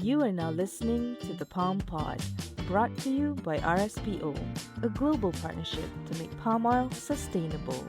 You are now listening to the Palm Pod, brought to you by RSPO, a global partnership to make palm oil sustainable.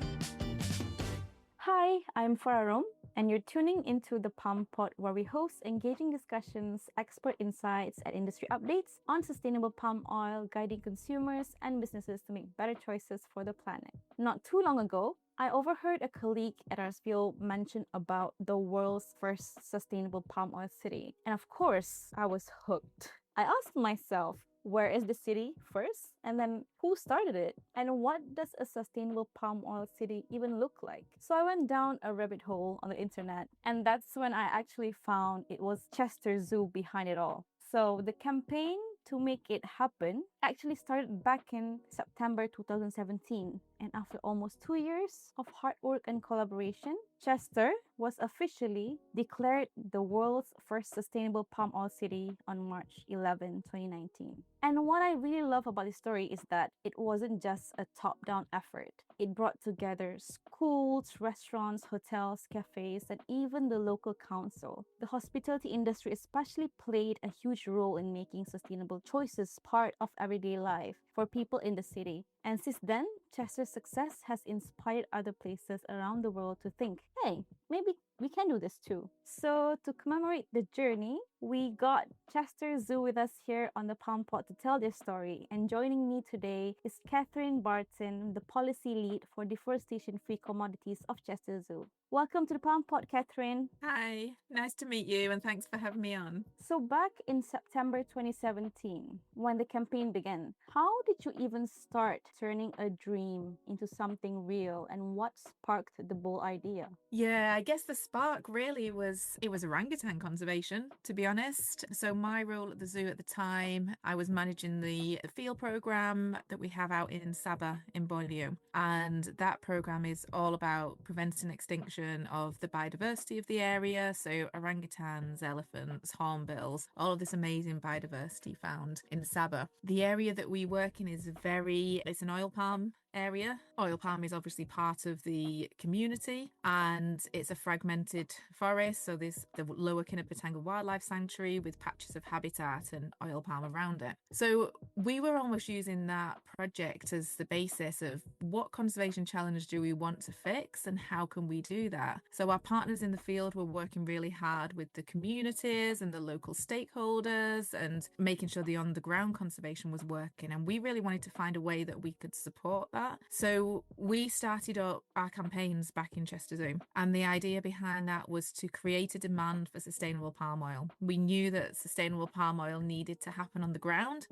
Hi, I'm Fara Rom, and you're tuning into the Palm Pod, where we host engaging discussions, expert insights, and industry updates on sustainable palm oil, guiding consumers and businesses to make better choices for the planet. Not too long ago, I overheard a colleague at RSPO mention about the world's first sustainable palm oil city, and of course, I was hooked. I asked myself, where is the city first? And then who started it? And what does a sustainable palm oil city even look like? So I went down a rabbit hole on the internet, and that's when I actually found it was Chester Zoo behind it all. So the campaign to make it happen actually started back in September 2017. And after almost 2 years of hard work and collaboration, Chester was officially declared the world's first sustainable palm oil city on March 11, 2019. And what I really love about this story is that it wasn't just a top-down effort. It brought together schools, restaurants, hotels, cafes, and even the local council. The hospitality industry especially played a huge role in making sustainable choices part of everyday life for people in the city. And since then, Chester's success has inspired other places around the world to think, hey, maybe we can do this too. So to commemorate the journey, we got Chester Zoo with us here on the Palm Pot to tell their story. And joining me today is Catherine Barton, the policy lead for Deforestation-Free Commodities of Chester Zoo. Welcome to the Palm Pot, Catherine. Hi, nice to meet you and thanks for having me on. So back in September 2017, when the campaign began, how did you even start turning a dream into something real, and what sparked the bold idea? Yeah, I guess the spark really was orangutan conservation, to be honest. So my role at the zoo at the time, I was managing the field program that we have out in Sabah in Borneo. And that program is all about preventing extinction of the biodiversity of the area. So orangutans, elephants, hornbills, all of this amazing biodiversity found in Sabah. The area that we work in is it's an oil palm area. Oil palm is obviously part of the community and it's a fragmented forest. So there's the Lower Kinabatangan Wildlife Sanctuary with patches of habitat and oil palm around it. So we were almost using that project as the basis of what conservation challenge do we want to fix and how can we do that? So our partners in the field were working really hard with the communities and the local stakeholders and making sure the on-the-ground conservation was working. And we really wanted to find a way that we could support that. So we started up our campaigns back in Chester Zoo, and the idea behind that was to create a demand for sustainable palm oil. We knew that sustainable palm oil needed to happen on the ground.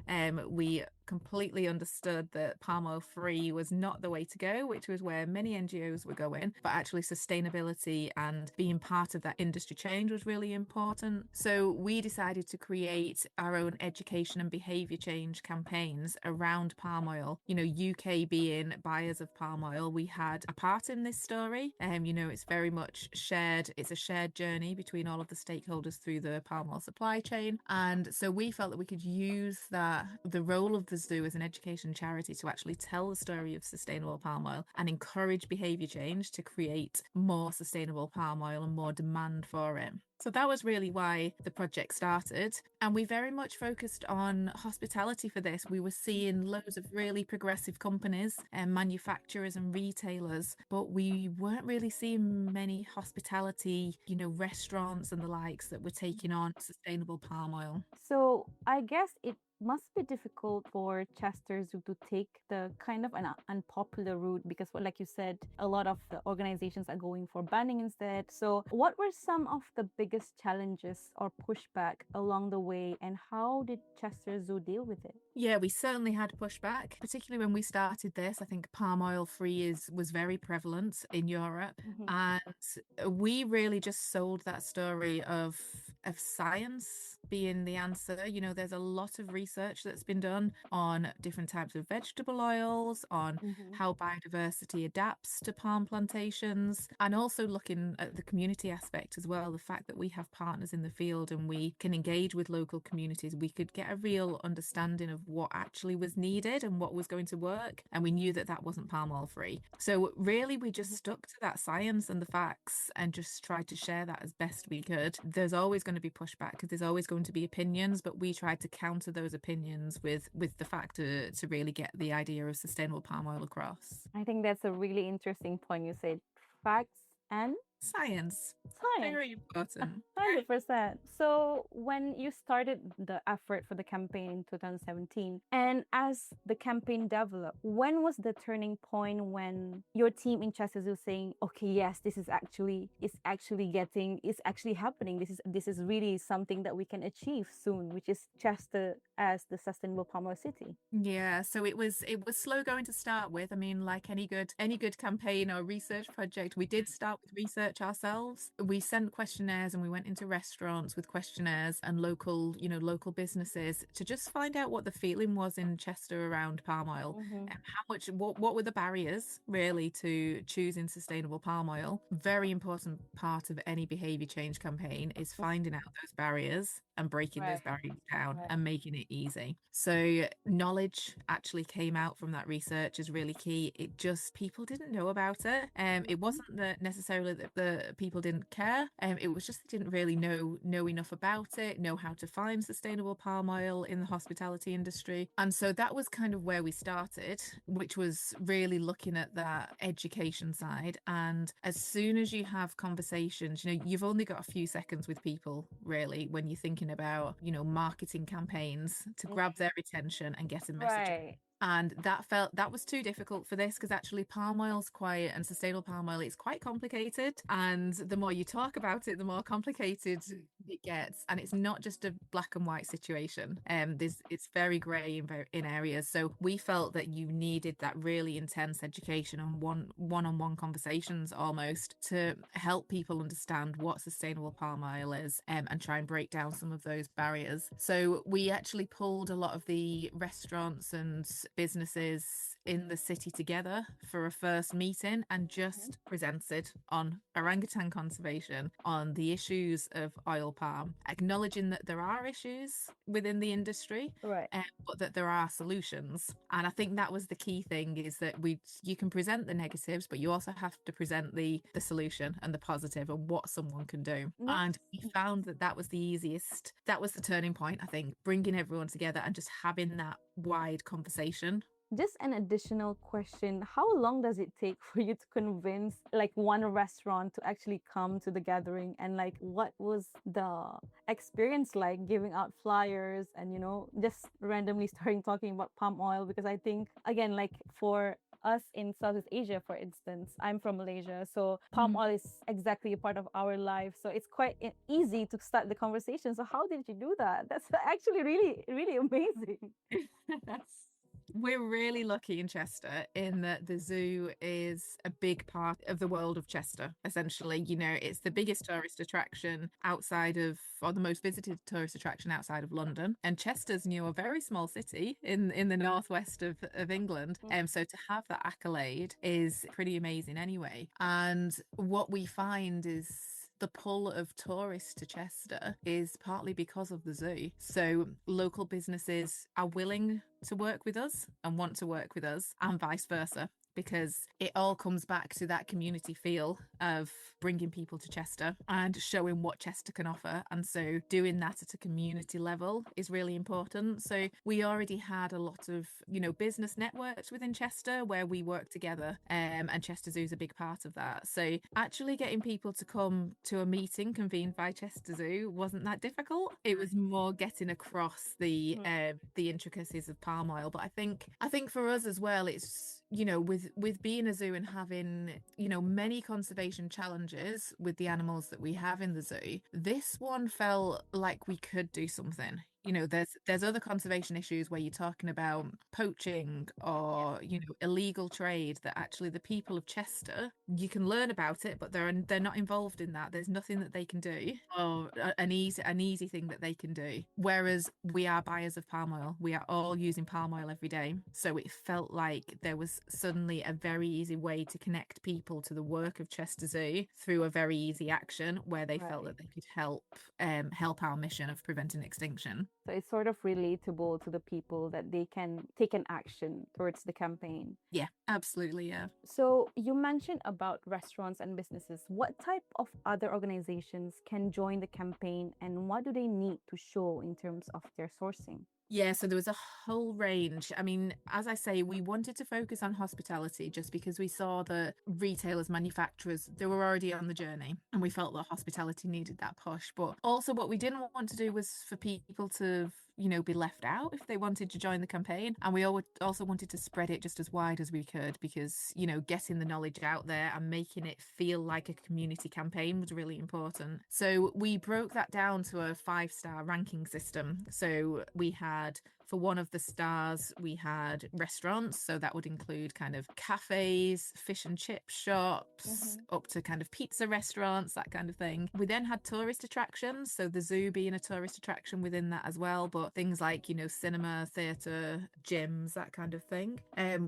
We completely understood that palm oil free was not the way to go, which was where many NGOs were going, but actually sustainability and being part of that industry change was really important. So we decided to create our own education and behaviour change campaigns around palm oil. UK being buyers of palm oil, we had a part in this story. It's very much shared. It's a shared journey between all of the stakeholders through the palm oil supply chain. And so we felt that we could use the role of the zoo as an education charity to actually tell the story of sustainable palm oil and encourage behaviour change to create more sustainable palm oil and more demand for it. So that was really why the project started. And we very much focused on hospitality for this. We were seeing loads of really progressive companies and manufacturers and retailers, but we weren't really seeing many hospitality, restaurants and the likes that were taking on sustainable palm oil. So I guess it must be difficult for Chester Zoo to take the kind of an unpopular route because, like you said, a lot of the organizations are going for banning instead. So what were some of the biggest challenges or pushback along the way, and how did Chester Zoo deal with it? Yeah, we certainly had pushback, particularly when we started this. I think palm oil free was very prevalent in Europe. And we really just sold that story of science being the answer. There's a lot of research that's been done on different types of vegetable oils, on how biodiversity adapts to palm plantations, and also looking at the community aspect as well. The fact that we have partners in the field and we can engage with local communities, we could get a real understanding of what actually was needed and what was going to work. And we knew that that wasn't palm oil free. So really, we just stuck to that science and the facts and just tried to share that as best we could. There's always going to be pushback because there's always going going to be opinions, but we tried to counter those opinions with the fact to really get the idea of sustainable palm oil across. I think that's a really interesting point you said. Facts and Science. science. Very important. 100%. So when you started the effort for the campaign in 2017, and as the campaign developed, when was the turning point when your team in Chester was saying, okay, yes, this is actually happening. This is really something that we can achieve soon, which is Chester as the sustainable palm oil city? Yeah, so it was slow going to start with. I mean, like any good campaign or research project, we did start with research ourselves. We sent questionnaires and we went into restaurants with questionnaires and local businesses to just find out what the feeling was in Chester around palm oil. What were the barriers really to choosing sustainable palm oil. Very important part of any behavior change campaign is finding out those barriers and breaking those barriers down and making it easy. So knowledge actually came out from that research is really key. It just, people didn't know about it. It wasn't that necessarily that the people didn't care. It was just they didn't really know enough about it, know how to find sustainable palm oil in the hospitality industry. And so that was kind of where we started, which was really looking at that education side. And as soon as you have conversations, you've only got a few seconds with people really when you're thinking about, marketing campaigns to grab their attention and get a message. Right. And that was too difficult for this because actually palm oil's and sustainable palm oil, it's quite complicated. And the more you talk about it, the more complicated it gets. And it's not just a black and white situation. It's very grey in areas. So we felt that you needed that really intense education and one-on-one conversations almost to help people understand what sustainable palm oil is and try and break down some of those barriers. So we actually pulled a lot of the restaurants and businesses in the city together for a first meeting and just presented on orangutan conservation, on the issues of oil palm, acknowledging that there are issues within the industry, but that there are solutions. And I think that was the key thing, is that you can present the negatives, but you also have to present the solution and the positive and what someone can do. And we found that was the easiest. That was the turning point, I think, bringing everyone together and just having that wide conversation. Just an additional question. How long does it take for you to convince one restaurant to actually come to the gathering? And what was the experience like giving out flyers and, just randomly starting talking about palm oil? Because I think, again, for us in Southeast Asia, for instance, I'm from Malaysia, so palm oil is exactly a part of our life. So it's quite easy to start the conversation. So how did you do that? That's actually really, really amazing. We're really lucky in Chester in that the zoo is a big part of the world of Chester, essentially. It's the biggest tourist attraction or the most visited tourist attraction outside of London. And Chester's, a very small city in the northwest of England. So to have that accolade is pretty amazing anyway. And what we find is the pull of tourists to Chester is partly because of the zoo. So local businesses are willing to work with us and want to work with us, and vice versa, because it all comes back to that community feel of bringing people to Chester and showing what Chester can offer. And so doing that at a community level is really important. So we already had a lot of, business networks within Chester where we work together, and Chester Zoo is a big part of that. So actually getting people to come to a meeting convened by Chester Zoo wasn't that difficult. It was more getting across the intricacies of palm oil. But I think for us as well, it's, with being a zoo and having, many conservation challenges with the animals that we have in the zoo, this one felt like we could do something. There's other conservation issues where you're talking about poaching or, illegal trade that actually the people of Chester, you can learn about it, but they're not involved in that. There's nothing that they can do, or an easy thing that they can do. Whereas we are buyers of palm oil. We are all using palm oil every day. So it felt like there was suddenly a very easy way to connect people to the work of Chester Zoo through a very easy action where they felt that they could help our mission of preventing extinction. So it's sort of relatable to the people that they can take an action towards the campaign. Yeah, absolutely. Yeah. So you mentioned about restaurants and businesses. What type of other organizations can join the campaign, and what do they need to show in terms of their sourcing? Yeah, so there was a whole range. I mean, as I say, we wanted to focus on hospitality just because we saw that retailers, manufacturers, they were already on the journey and we felt that hospitality needed that push. But also, what we didn't want to do was for people to, be left out if they wanted to join the campaign. And we also wanted to spread it just as wide as we could because, getting the knowledge out there and making it feel like a community campaign was really important. So we broke that down to a 5-star ranking system. So we had, for one of the stars, we had restaurants. So that would include kind of cafes, fish and chip shops, up to kind of pizza restaurants, that kind of thing. We then had tourist attractions. So the zoo being a tourist attraction within that as well. But things like, cinema, theatre, gyms, that kind of thing.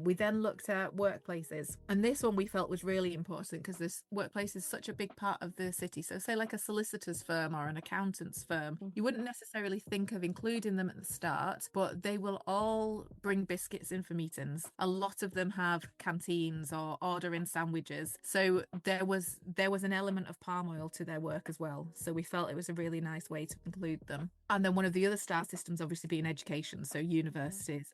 We then looked at workplaces. And this one we felt was really important because this workplace is such a big part of the city. So say like a solicitor's firm or an accountant's firm, you wouldn't necessarily think of including them at the start, but they will all bring biscuits in for meetings. A lot of them have canteens or order in sandwiches. So there was an element of palm oil to their work as well. So we felt it was a really nice way to include them. And then one of the other star systems obviously being education. So universities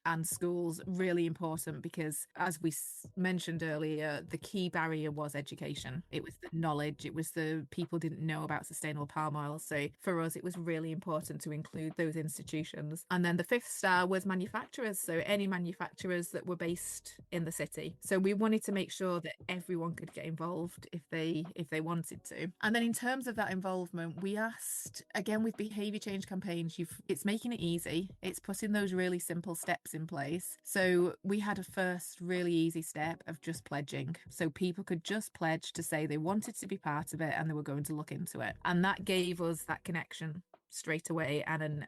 and schools, really important because as we mentioned earlier, the key barrier was education. It was the knowledge. It was the people didn't know about sustainable palm oil. So for us, it was really important to include those institutions. And then the 5th star was manufacturers. So any manufacturers that were based in the city. So we wanted to make sure that everyone could get involved if they wanted to. And then in terms of that involvement, we asked, again, with behaviour change campaigns, it's making it easy. It's putting those really simple steps in place. So we had a first really easy step of just pledging. So people could just pledge to say they wanted to be part of it and they were going to look into it. And that gave us that connection straight away and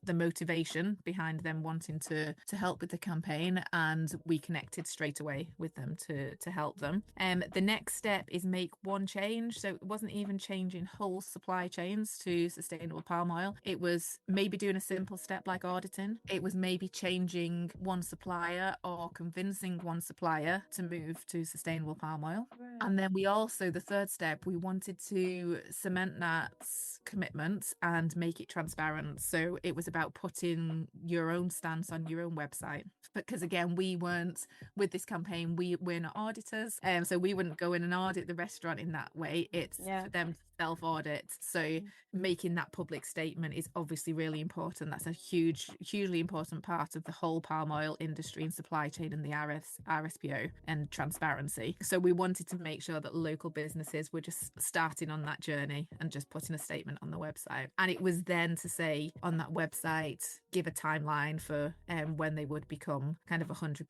the motivation behind them wanting to help with the campaign, and we connected straight away with them to help them. The next step is make one change. So it wasn't even changing whole supply chains to sustainable palm oil. It was maybe doing a simple step like auditing. It was maybe changing one supplier or convincing one supplier to move to sustainable palm oil. Right. And then we also, the third step, we wanted to cement that commitment and make it transparent. So it was about putting your own stance on your own website, because again, we weren't, with this campaign, we're not auditors, so we wouldn't go in and audit the restaurant in that way. It's for them to self-audit. So making that public statement is obviously really important. That's a hugely important part of the whole palm oil industry and supply chain and the RSPO and transparency. So we wanted to make sure that local businesses were just starting on that journey and just putting a statement on the website. And it was then to say on that website, give a timeline for when they would become kind of 100%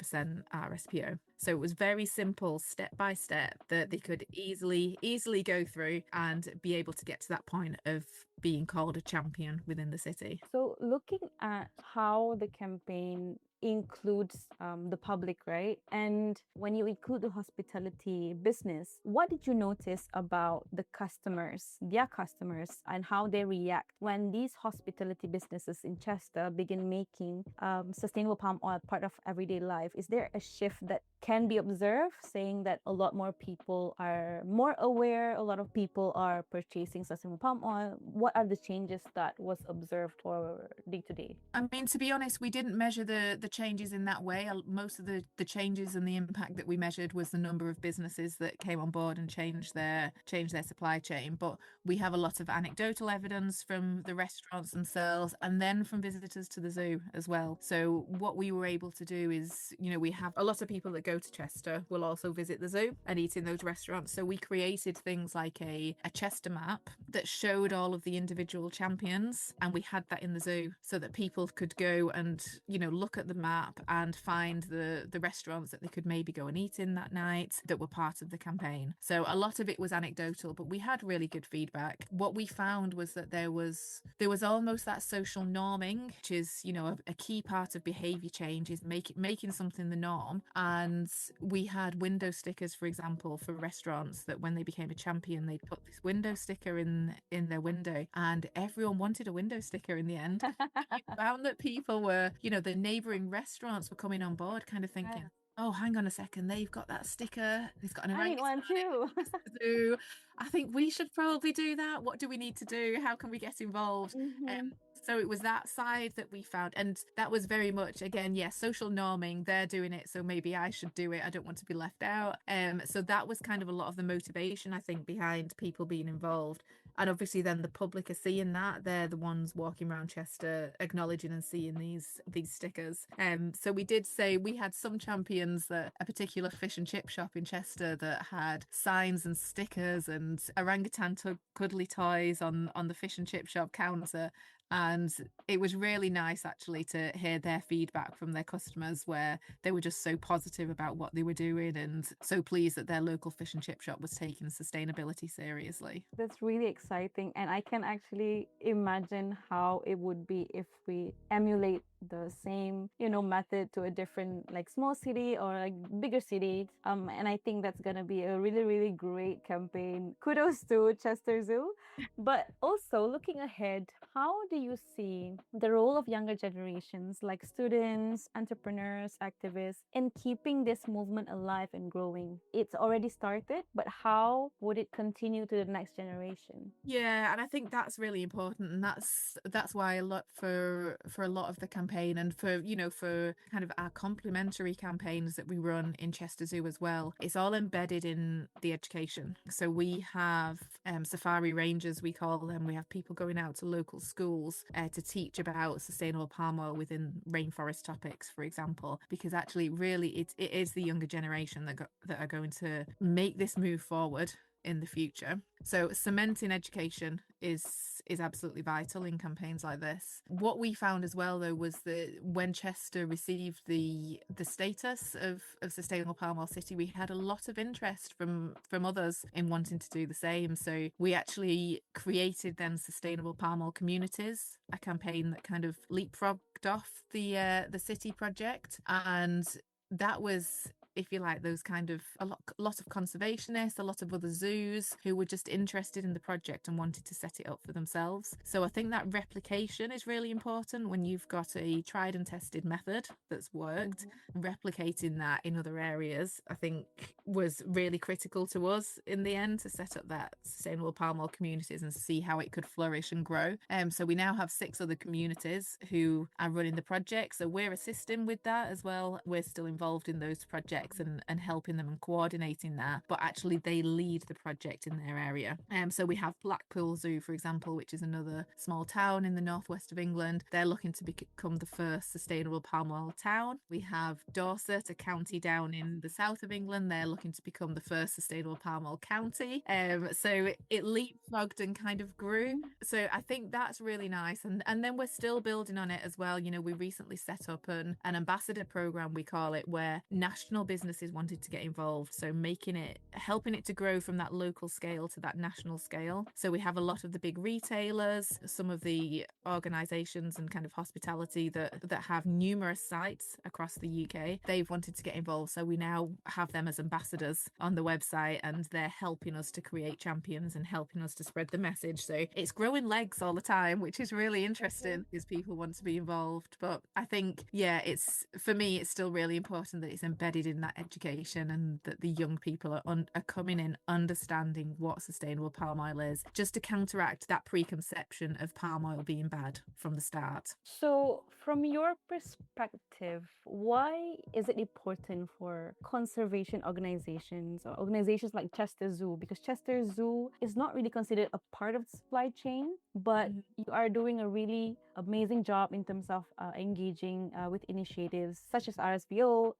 RSPO. So it was very simple, step by step, that they could easily go through and be able to get to that point of being called a champion within the city. So looking at how the campaign includes the public, right? And when you include the hospitality business, what did you notice about their customers, and how they react when these hospitality businesses in Chester begin making sustainable palm oil part of everyday life? Is there a shift that can be observed, saying that a lot more people are more aware, a lot of people are purchasing sustainable palm oil? What are the changes that was observed for day to day? I mean, to be honest, we didn't measure the changes in that way. Most of the changes and the impact that we measured was the number of businesses that came on board and changed their supply chain. But we have a lot of anecdotal evidence from the restaurants themselves and then from visitors to the zoo as well. So what we were able to do is, we have a lot of people that go to Chester will also visit the zoo and eat in those restaurants. So we created things like a Chester map that showed all of the individual champions, and we had that in the zoo so that people could go and, look at the map and find the restaurants that they could maybe go and eat in that night that were part of the campaign. So a lot of it was anecdotal, but we had really good feedback. What we found was that there was almost that social norming, which is, a key part of behaviour change, is making something the norm. And we had window stickers, for example, for restaurants, that when they became a champion, they'd put this window sticker in their window. and everyone wanted a window sticker in the end. You found that people were, the neighboring restaurants were coming on board kind of thinking, oh, hang on a second, they've got that sticker. They've got an I need one orangutan too. I think we should probably do that. What do we need to do? How can we get involved? So it was that side that we found. And that was very much, again, social norming. They're doing it, so maybe I should do it. I don't want to be left out. So that was kind of a lot of the motivation, I think, behind people being involved. And obviously then the public are seeing that. They're the ones walking around Chester acknowledging and seeing these stickers. So we did say we had some champions, that a particular fish and chip shop in Chester that had signs and stickers and orangutan cuddly toys on the fish and chip shop counter. And it was really nice actually to hear their feedback from their customers, where they were just so positive about what they were doing and so pleased that their local fish and chip shop was taking sustainability seriously. That's really exciting. And I can actually imagine how it would be if we emulate the same, method to a different, like, small city or like bigger city. And I think that's gonna be a really, really great campaign. Kudos to Chester Zoo. But also looking ahead, how do you see the role of younger generations, like students, entrepreneurs, activists, in keeping this movement alive and growing? It's already started, but how would it continue to the next generation? Yeah, and I think that's really important, and that's why a lot for a lot of the campaign, and for kind of our complementary campaigns that we run in Chester Zoo as well, it's all embedded in the education. So we have safari rangers, we call them. We have people going out to local schools to teach about sustainable palm oil within rainforest topics, for example, because actually really it is the younger generation that are going to make this move forward in the future. So cementing education is absolutely vital in campaigns like this. What we found as well, though, was that when Chester received the status of sustainable palm oil city, we had a lot of interest from others in wanting to do the same. So we actually created then sustainable palm oil communities, a campaign that kind of leapfrogged off the city project, and that was, if you like, those kind of a lot of conservationists, a lot of other zoos who were just interested in the project and wanted to set it up for themselves. So I think that replication is really important when you've got a tried and tested method that's worked. Replicating that in other areas, I think, was really critical to us in the end, to set up that sustainable palm oil communities and see how it could flourish and grow. So we now have 6 other communities who are running the project. So we're assisting with that as well. We're still involved in those projects and helping them and coordinating that, but actually they lead the project in their area. So we have Blackpool Zoo, for example, which is another small town in the northwest of England. They're looking to become the first sustainable palm oil town. We have Dorset, a county down in the south of England. They're looking to become the first sustainable palm oil county. So it leapfrogged and kind of grew. So I think that's really nice. And then we're still building on it as well. We recently set up an ambassador program, we call it, where national businesses wanted to get involved. So helping it to grow from that local scale to that national scale. So we have a lot of the big retailers, some of the organisations and kind of hospitality that have numerous sites across the UK. They've wanted to get involved. So we now have them as ambassadors on the website, and they're helping us to create champions and helping us to spread the message. So it's growing legs all the time, which is really interesting because people want to be involved. But I think, for me, it's still really important that it's embedded in that education, and that the young people are coming in understanding what sustainable palm oil is, just to counteract that preconception of palm oil being bad from the start. So from your perspective, why is it important for conservation organizations or organizations like Chester Zoo? Because Chester Zoo is not really considered a part of the supply chain, but you are doing a really amazing job in terms of engaging with initiatives such as RSPO,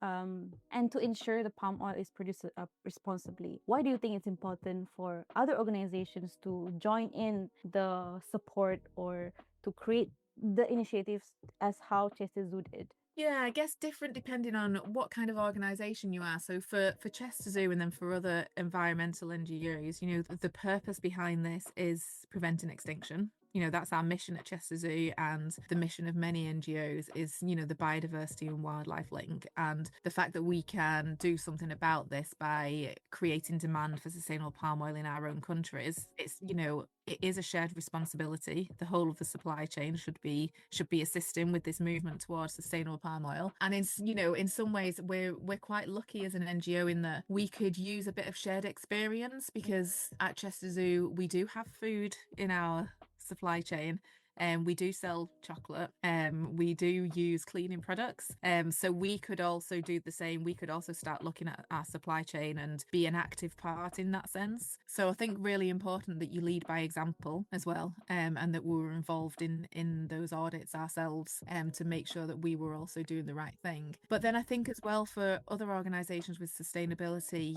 and to ensure the palm oil is produced responsibly. Why do you think it's important for other organizations to join in the support or to create the initiatives as how Chester Zoo did? Yeah, I guess different depending on what kind of organisation you are. So for Chester Zoo and then for other environmental NGOs, the purpose behind this is preventing extinction. that's our mission at Chester Zoo, and the mission of many NGOs is, the biodiversity and wildlife link. And the fact that we can do something about this by creating demand for sustainable palm oil in our own countries, it is a shared responsibility. The whole of the supply chain should be assisting with this movement towards sustainable palm oil. And in some ways we're quite lucky as an NGO in that we could use a bit of shared experience, because at Chester Zoo we do have food in our supply chain. We do sell chocolate. We do use cleaning products. So we could also do the same. We could also start looking at our supply chain and be an active part in that sense. So I think really important that you lead by example as well, and that we were involved in those audits ourselves, to make sure that we were also doing the right thing. But then I think as well for other organisations with sustainability,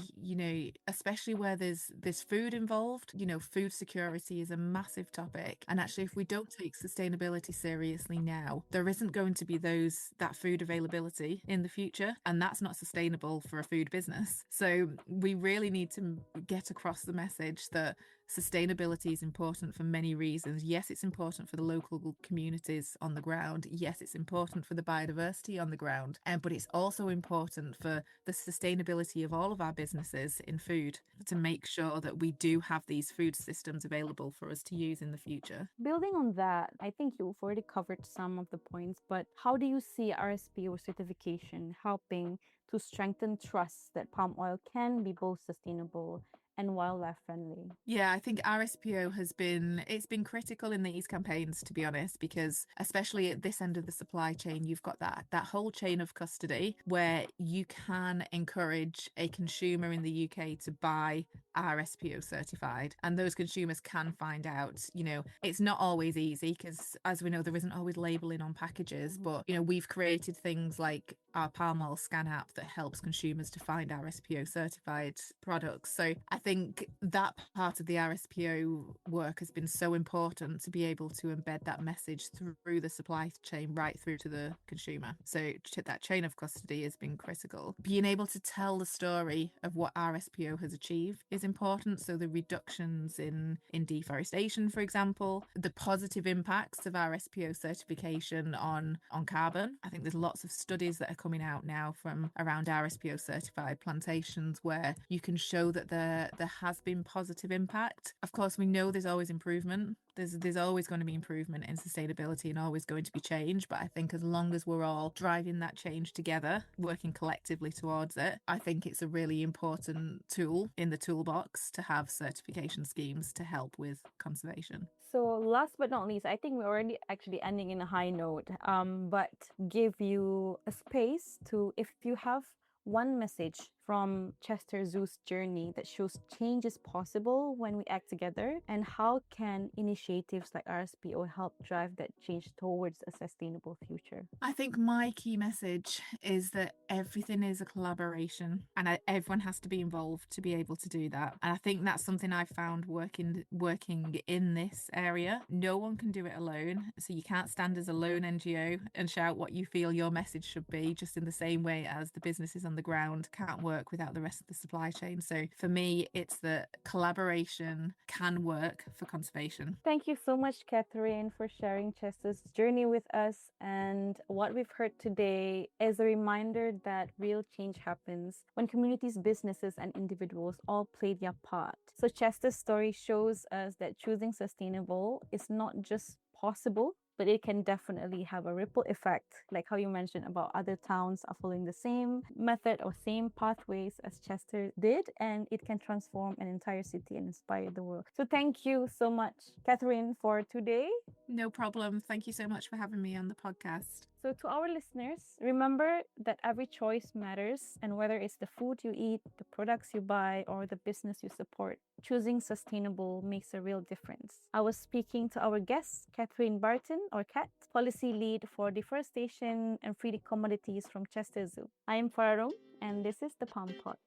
especially where there's food involved, food security is a massive topic. And actually, if we don't take sustainability seriously now, there isn't going to be that food availability in the future, and that's not sustainable for a food business. So we really need to get across the message that sustainability is important for many reasons. Yes, it's important for the local communities on the ground. Yes, it's important for the biodiversity on the ground, but it's also important for the sustainability of all of our businesses in food, to make sure that we do have these food systems available for us to use in the future. Building on that, I think you've already covered some of the points, but how do you see RSPO certification helping to strengthen trust that palm oil can be both sustainable and wildlife friendly? Yeah, I think RSPO it's been critical in these campaigns, to be honest, because especially at this end of the supply chain, you've got that whole chain of custody where you can encourage a consumer in the UK to buy RSPO certified, and those consumers can find out, it's not always easy, because as we know, there isn't always labeling on packages, but we've created things like our palm oil scan app that helps consumers to find RSPO certified products. So I think that part of the RSPO work has been so important, to be able to embed that message through the supply chain right through to the consumer. So that chain of custody has been critical. Being able to tell the story of what RSPO has achieved is important. So the reductions in deforestation, for example, the positive impacts of RSPO certification on carbon. I think there's lots of studies that are coming out now from around RSPO certified plantations where you can show that there has been positive impact. Of course, we know there's always improvement. There's always going to be improvement in sustainability and always going to be change. But I think as long as we're all driving that change together, working collectively towards it, I think it's a really important tool in the toolbox to have certification schemes to help with conservation. So last but not least, I think we're already actually ending in a high note, but give you a space to, if you have one message from Chester Zoo's journey that shows change is possible when we act together, and how can initiatives like RSPO help drive that change towards a sustainable future? I think my key message is that everything is a collaboration, and everyone has to be involved to be able to do that. And I think that's something I've found working in this area. No one can do it alone, so you can't stand as a lone NGO and shout what you feel your message should be, just in the same way as the businesses on the ground can't work without the rest of the supply chain. So for me, it's that collaboration can work for conservation. Thank you so much, Catherine, for sharing Chester's journey with us. And what we've heard today is a reminder that real change happens when communities, businesses, and individuals all play their part. So Chester's story shows us that choosing sustainable is not just possible, but it can definitely have a ripple effect, like how you mentioned about other towns are following the same method or same pathways as Chester did, and it can transform an entire city and inspire the world. So thank you so much, Catherine, for today. No problem. Thank you so much for having me on the podcast. So to our listeners, remember that every choice matters, and whether it's the food you eat, the products you buy, or the business you support, choosing sustainable makes a real difference. I was speaking to our guest, Catherine Barton, or Cat, Policy Lead for Deforestation and Free Commodities from Chester Zoo. I am Fara Rom, and this is the Palm Pod.